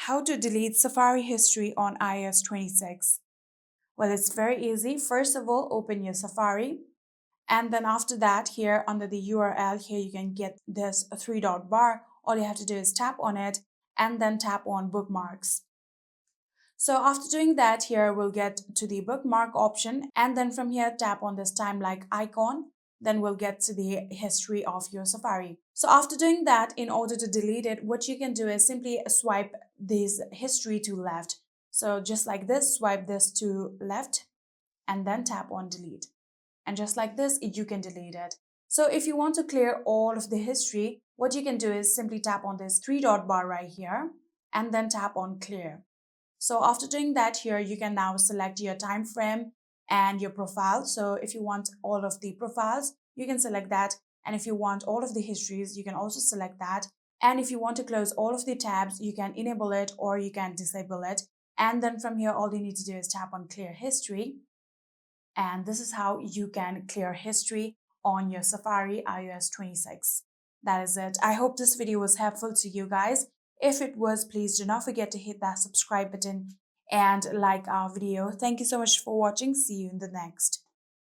How to delete Safari history on iOS 26. Well, it's very easy. First of all, open your Safari. And then after that, here under the URL, here you can get this three dot bar. All you have to do is tap on it and then tap on bookmarks. So after doing that, here we'll get to the bookmark option. And then from here, tap on this time-like icon. Then we'll get to the history of your Safari. So after doing that, in order to delete it, what you can do is simply swipe this history to left. So just like this, swipe this to left and then tap on delete. And just like this, you can delete it. So if you want to clear all of the history, what you can do is simply tap on this three dot bar right here and then tap on clear. So after doing that here, you can now select your time frame and your profile. So if you want all of the profiles, you can select that. And if you want all of the histories, you can also select that. And if you want to close all of the tabs, you can enable it or you can disable it. And then from here, all you need to do is tap on clear history. And this is how you can clear history on your Safari iOS 26. That is it. I hope this video was helpful to you guys. If it was, please do not forget to hit that subscribe button and like our video. Thank you so much for watching. See you in the next.